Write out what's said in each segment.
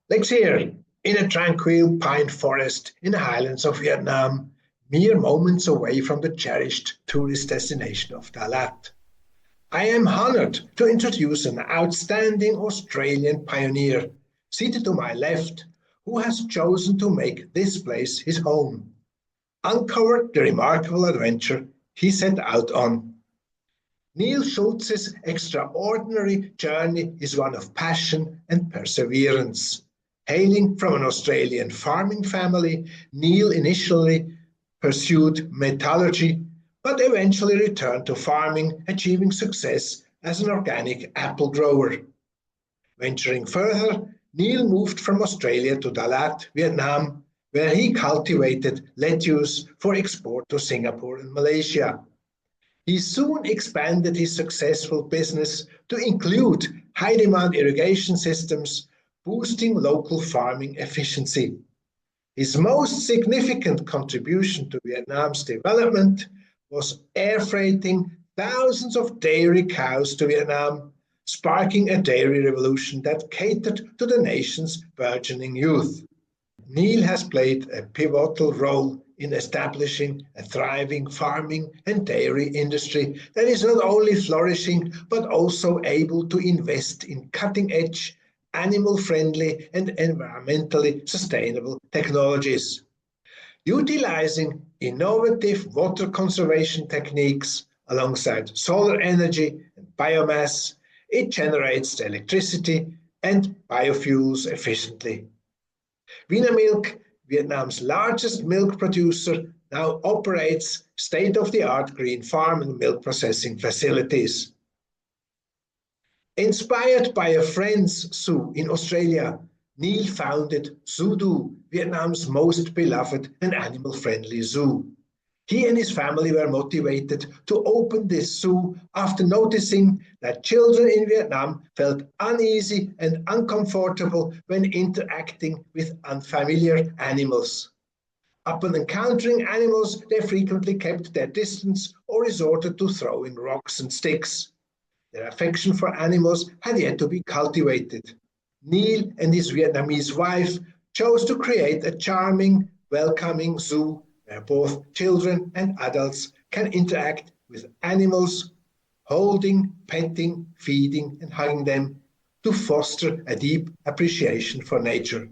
Like here, in a tranquil pine forest in the highlands of Vietnam, mere moments away from the cherished tourist destination of Dalat. I am honored to introduce an outstanding Australian pioneer, seated to my left, who has chosen to make this place his home. Uncover the remarkable adventure he set out on. Neil Schultz's extraordinary journey is one of passion and perseverance. Hailing from an Australian farming family, Neil initially pursued metallurgy, but eventually returned to farming, achieving success as an organic apple grower. Venturing further, Neil moved from Australia to Dalat, Vietnam, where he cultivated lettuce for export to Singapore and Malaysia. He soon expanded his successful business to include high-demand irrigation systems, boosting local farming efficiency. His most significant contribution to Vietnam's development was air freighting thousands of dairy cows to Vietnam, sparking a dairy revolution that catered to the nation's burgeoning youth. Neil has played a pivotal role in establishing a thriving farming and dairy industry that is not only flourishing but also able to invest in cutting-edge, animal-friendly and environmentally sustainable technologies. Utilizing innovative water conservation techniques alongside solar energy and biomass, it generates the electricity and biofuels efficiently. Vinamilk, Vietnam's largest milk producer, now operates state-of-the-art green farm and milk processing facilities. Inspired by a friend's zoo in Australia, Neil founded ZooDoo, Vietnam's most beloved and animal-friendly zoo. He and his family were motivated to open this zoo after noticing that children in Vietnam felt uneasy and uncomfortable when interacting with unfamiliar animals. Upon encountering animals, they frequently kept their distance or resorted to throwing rocks and sticks. Their affection for animals had yet to be cultivated. Neil and his Vietnamese wife chose to create a charming, welcoming zoo where both children and adults can interact with animals, holding, petting, feeding, and hugging them to foster a deep appreciation for nature.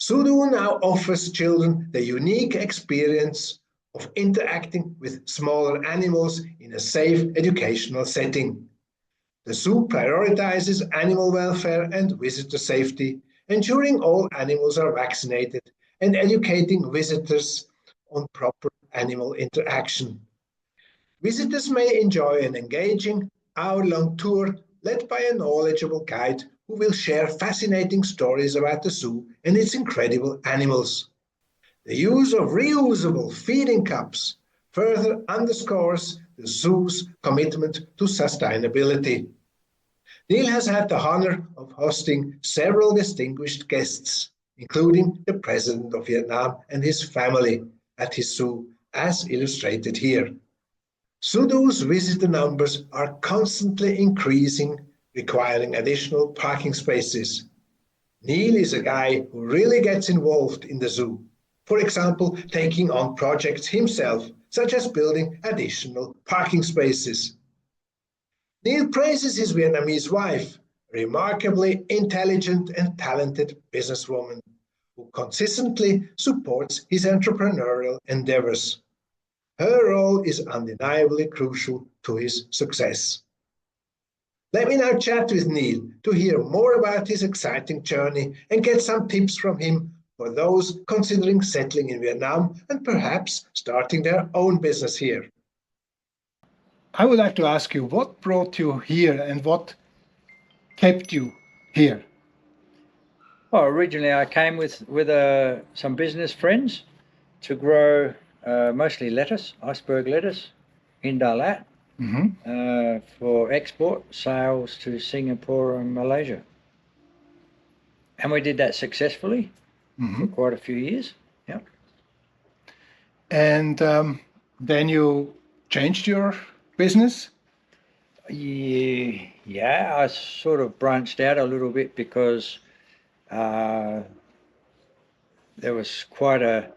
ZooDoo now offers children the unique experience of interacting with smaller animals in a safe educational setting. The zoo prioritizes animal welfare and visitor safety, ensuring all animals are vaccinated and educating visitors on proper animal interaction. Visitors may enjoy an engaging hour-long tour led by a knowledgeable guide who will share fascinating stories about the zoo and its incredible animals. The use of reusable feeding cups further underscores the zoo's commitment to sustainability. Neil has had the honor of hosting several distinguished guests, including the President of Vietnam and his family, at his zoo, as illustrated here. ZooDoo's visitor numbers are constantly increasing, requiring additional parking spaces. Neil is a guy who really gets involved in the zoo, for example, taking on projects himself, such as building additional parking spaces. Neil praises his Vietnamese wife, a remarkably intelligent and talented businesswoman, who consistently supports his entrepreneurial endeavors. Her role is undeniably crucial to his success. Let me now chat with Neil to hear more about his exciting journey and get some tips from him for those considering settling in Vietnam and perhaps starting their own business here. I would like to ask you, what brought you here and what kept you here? Well, originally I came with some business friends to grow mostly lettuce, iceberg lettuce, in Dalat for export sales to Singapore and Malaysia. And we did that successfully for quite a few years. Yeah. And then you changed your business? Yeah, I sort of branched out a little bit because there was quite a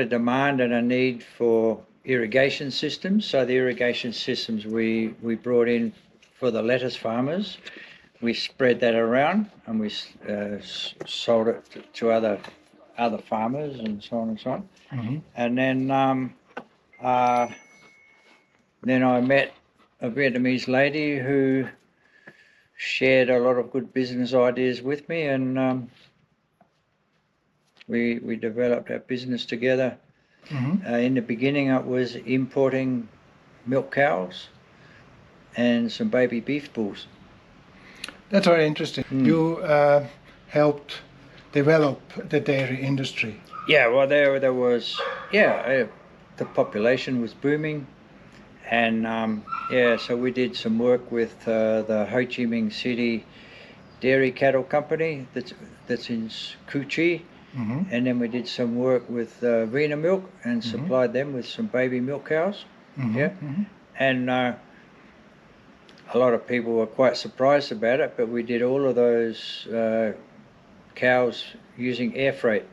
demand and a need for irrigation systems. So the irrigation systems we brought in for the lettuce farmers, we spread that around and we sold it to other farmers and so on and so on. Mm-hmm. And then I met a Vietnamese lady who shared a lot of good business ideas with me, and we developed our business together. Mm-hmm. In the beginning, it was importing milk cows and some baby beef bulls. That's very interesting. You helped develop the dairy industry. Yeah, well, there was, the population was booming, and so we did some work with the Ho Chi Minh City Dairy Cattle Company that's in Cu Chi. Mm-hmm. And then we did some work with Vina Milk and supplied them with some baby milk cows. Mm-hmm. Yeah, Mm-hmm. and a lot of people were quite surprised about it, but we did all of those cows using air freight.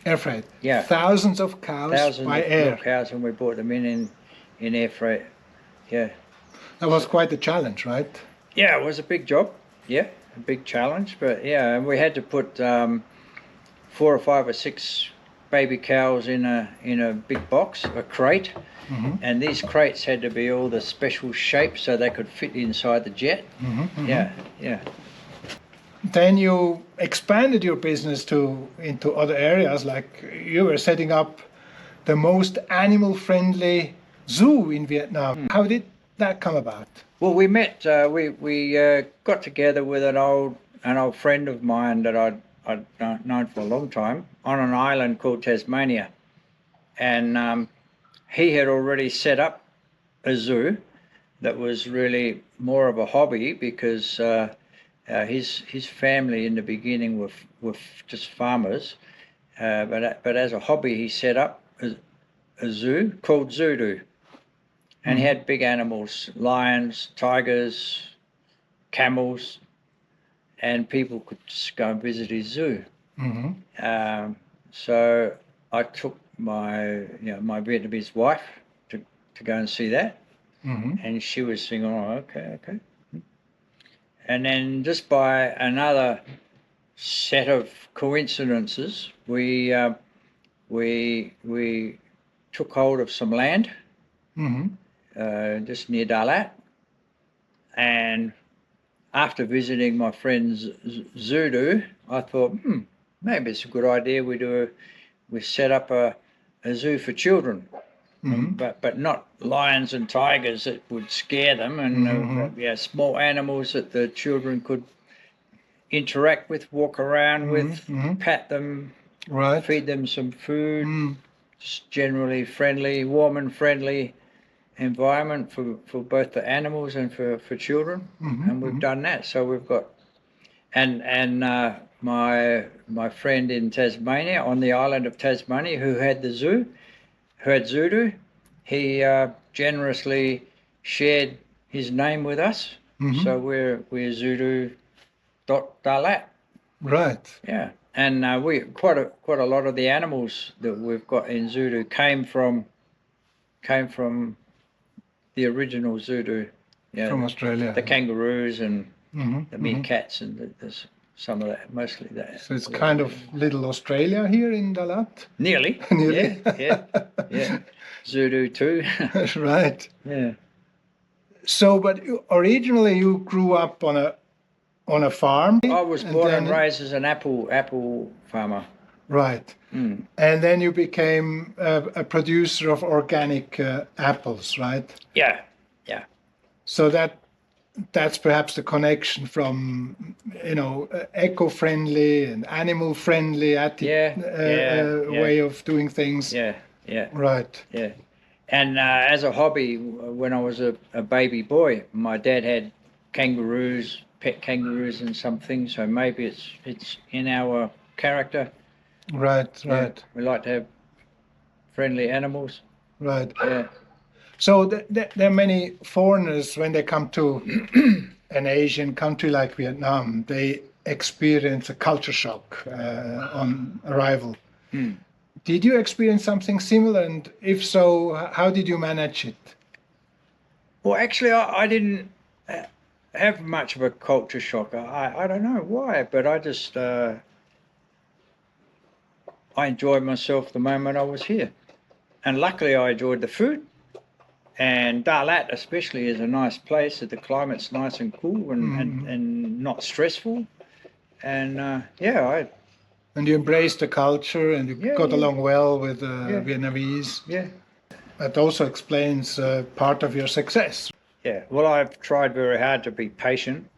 Air freight. Yeah, Thousands of cows by air. Milk cows, and we brought them in air freight. Yeah, That was quite a challenge, right? yeah, it was a big job. Yeah, a big challenge, but yeah, and we had to put 4 or 5 or 6 baby cows in a big box, a crate, and these crates had to be all the special shapes so they could fit inside the jet. Yeah. Then you expanded your business into other areas, like you were setting up the most animal-friendly zoo in Vietnam. How did that come about? Well, we met. We got together with an old friend of mine that I'd known for a long time on an island called Tasmania, and he had already set up a zoo that was really more of a hobby because his family in the beginning were just farmers, but as a hobby he set up a zoo called ZooDoo, and he had big animals, lions, tigers, camels, and people could just go and visit his zoo. Mm-hmm. So I took my Vietnamese wife to go and see that, and she was saying, "Oh, okay." And then just by another set of coincidences, we took hold of some land just near Dalat, and after visiting my friend's ZooDoo, I thought, maybe it's a good idea we set up a zoo for children, but not lions and tigers that would scare them, and small animals that the children could interact with, walk around with, pat them, Right. feed them some food, just generally friendly, warm and friendly environment for both the animals and for children, and we've done that. So we've got, and my friend in Tasmania, on the island of Tasmania, who had the zoo, who had ZooDoo, he generously shared his name with us. So we're ZooDoo.Dalat. Right. Yeah, and we quite a lot of the animals that we've got in ZooDoo came from the original ZooDoo. Yeah, From Australia. the kangaroos and the meerkats and some of that, mostly that. So it's kind of little Australia here in Dalat. Nearly. Nearly. Yeah. ZooDoo too. Right. Yeah. So, but originally you grew up on a farm. I was born and raised as an apple farmer. Right. And then you became a producer of organic apples, right? Yeah. So that's perhaps the connection from, eco-friendly and animal-friendly way of doing things. Yeah. Right. Yeah. And as a hobby, when I was a baby boy, my dad had kangaroos, pet kangaroos and some things, so maybe it's in our character. Right. Yeah. We like to have friendly animals. Right. Yeah. So there are many foreigners when they come to an Asian country like Vietnam. They experience a culture shock on arrival. Mm. Did you experience something similar? And if so, how did you manage it? Well, actually, I didn't have much of a culture shock. I don't know why, but I just I enjoyed myself the moment I was here. And luckily I enjoyed the food. And Dalat especially is a nice place. The climate's nice and cool and not stressful. And And you embraced the culture and you got along well with Vietnamese. Yeah. That also explains part of your success. Yeah, well, I've tried very hard to be patient.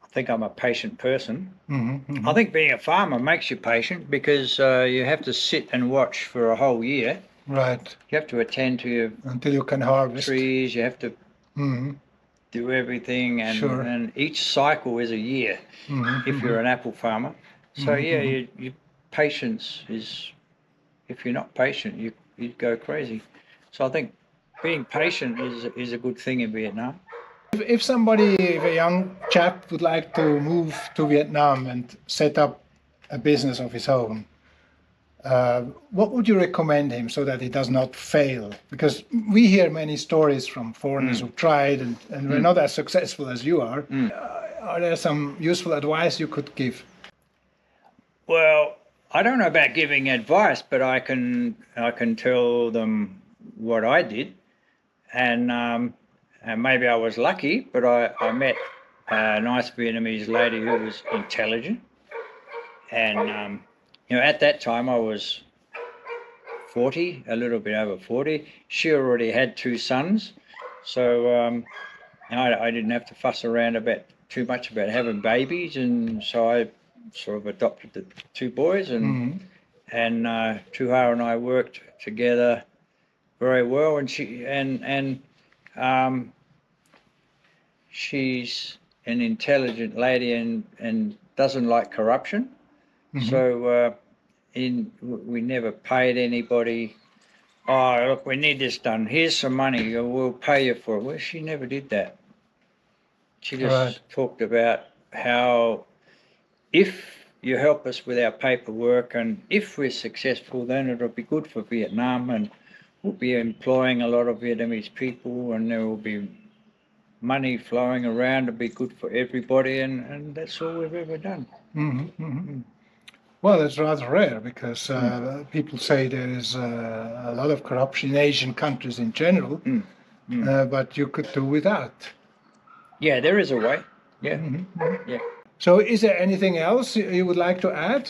I think I'm a patient person. I think being a farmer makes you patient because you have to sit and watch for a whole year. Right. You have to attend to your until you can harvest trees. You have to do everything, and each cycle is a year if you're an apple farmer. So your patience is. If you're not patient, you go crazy. So I think being patient is a good thing in Vietnam. If a young chap would like to move to Vietnam and set up a business of his own, what would you recommend him so that he does not fail? Because we hear many stories from foreigners who tried and were not as successful as you are. Are there some useful advice you could give? Well, I don't know about giving advice, but I can tell them what I did, and maybe I was lucky, but I met a nice Vietnamese lady who was intelligent, and at that time I was 40, a little bit over 40. She already had 2 sons, so I didn't have to fuss around too much about having babies, and so I sort of adopted the 2 boys, and Tuhar and I worked together very well, and she's an intelligent lady and doesn't like corruption. So we never paid anybody. Oh, look, we need this done. Here's some money. We'll pay you for it. Well, she never did that. She just talked about how if you help us with our paperwork and if we're successful, then it'll be good for Vietnam and we'll be employing a lot of Vietnamese people and there will be money flowing around to be good for everybody, and that's all we've ever done. Well, that's rather rare because people say there is a lot of corruption in Asian countries in general, but you could do without. Yeah, there is a way. Yeah. Yeah. So is there anything else you would like to add?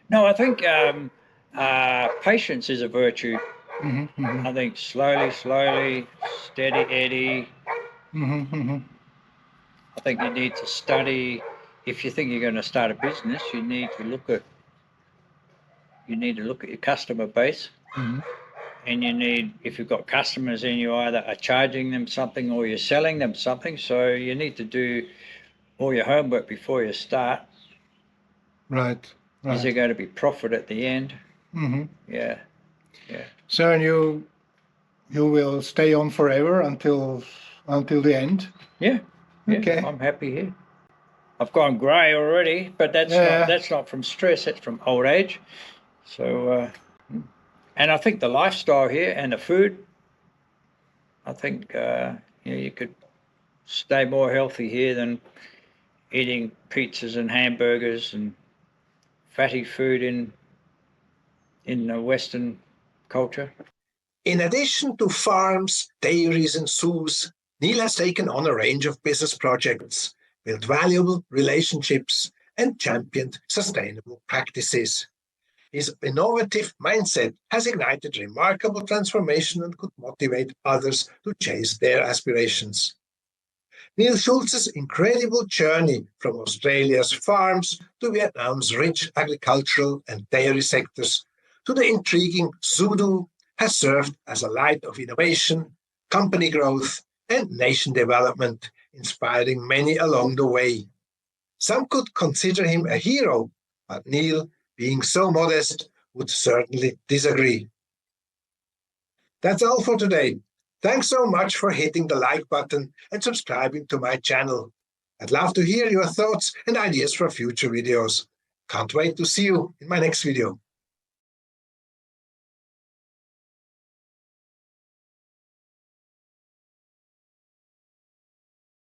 No, I think patience is a virtue. I think slowly, steady Eddie. I think you need to study. If you think you're going to start a business, you need to look at your customer base, and if you've got customers and you either are charging them something or you're selling them something, so you need to do all your homework before you start. Right. Is there going to be profit at the end? Yeah. So you will stay on forever until the end? Yeah. Okay. I'm happy here. I've gone grey already, but that's not from stress. That's from old age. So, and I think the lifestyle here and the food. I think you could stay more healthy here than eating pizzas and hamburgers and fatty food in the Western culture. In addition to farms, dairies and zoos, Neil has taken on a range of business projects, built valuable relationships and championed sustainable practices. His innovative mindset has ignited remarkable transformation and could motivate others to chase their aspirations. Neil Schultz's incredible journey from Australia's farms to Vietnam's rich agricultural and dairy sectors to the intriguing ZooDoo has served as a light of innovation, company growth, and nation development, inspiring many along the way. Some could consider him a hero, but Neil, being so modest, would certainly disagree. That's all for today. Thanks so much for hitting the like button and subscribing to my channel. I'd love to hear your thoughts and ideas for future videos. Can't wait to see you in my next video.